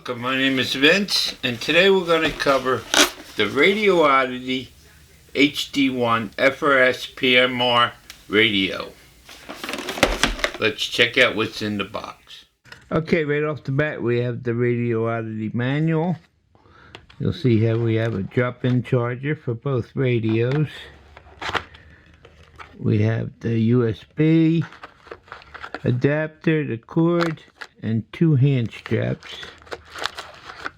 Welcome, my name is Vince, and today we're going to cover the Radioddity HD-1 FRS PMR radio. Let's check out what's in the box. Okay, right off the bat we have the Radioddity manual. You'll see here we have a drop-in charger for both radios. We have the USB adapter, the cord, and two hand straps.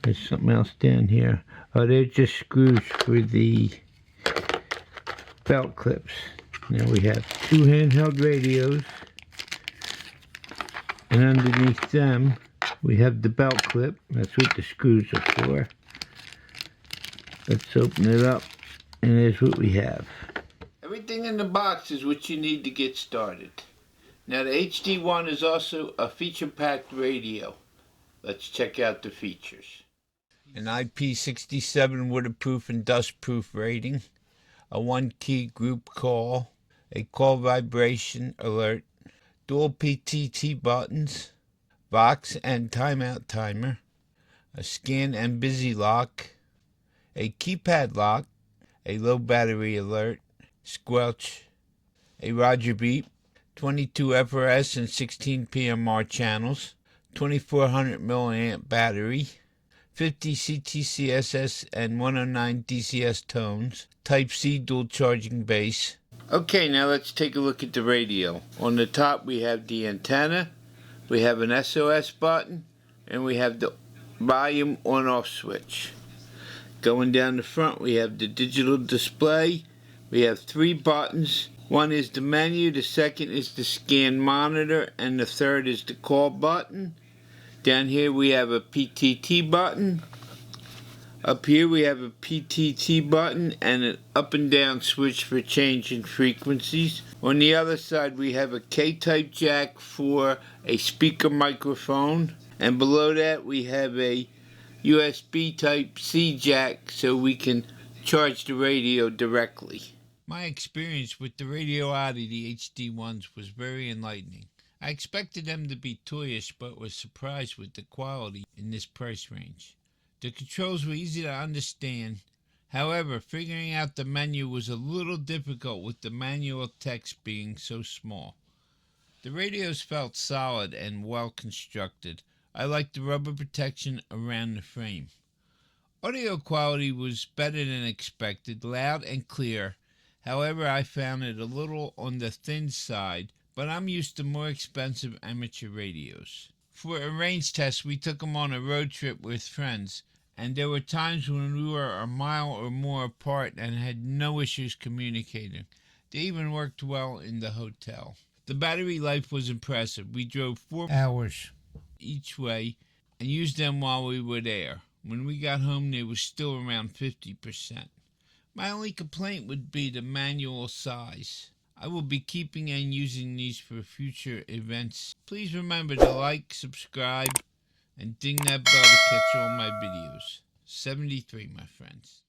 There's something else down here. Oh, they're just screws for the belt clips. Now we have two handheld radios, and underneath them we have the belt clip. That's what the screws are for. Let's open it up, and here's what we have. Everything in the box is what you need to get started. Now the HD-1 is also a feature-packed radio. Let's check out the features. An IP67 waterproof and dustproof rating, a one-key group call, a call vibration alert, dual PTT buttons, Vox and timeout timer, a scan and busy lock, a keypad lock, a low battery alert, squelch, a Roger beep, 22 FRS and 16 PMR channels, 2400 milliamp battery, 50 CTCSS and 109 DCS tones, Type-C dual charging base. Okay, now let's take a look at the radio. On the top we have the antenna, we have an SOS button, and we have the volume on-off switch. Going down the front we have the digital display. We have three buttons. One is the menu, the second is the scan monitor, and the third is the call button. Down here we have a PTT button. Up here we have a PTT button and an up and down switch for changing frequencies. On the other side we have a K-type jack for a speaker microphone. And below that we have a USB Type-C jack so we can charge the radio directly. My experience with the Radioddity HD-1s was very enlightening. I expected them to be toyish, but was surprised with the quality in this price range. The controls were easy to understand. However, figuring out the menu was a little difficult with the manual text being so small. The radios felt solid and well constructed. I liked the rubber protection around the frame. Audio quality was better than expected, loud and clear. However, I found it a little on the thin side, but I'm used to more expensive amateur radios. For a range test, we took them on a road trip with friends, and there were times when we were a mile or more apart and had no issues communicating. They even worked well in the hotel. The battery life was impressive. We drove 4 hours each way and used them while we were there. When we got home, they were still around 50%. My only complaint would be the manual size. I will be keeping and using these for future events. Please remember to like, subscribe, and ding that bell to catch all my videos. 73, my friends.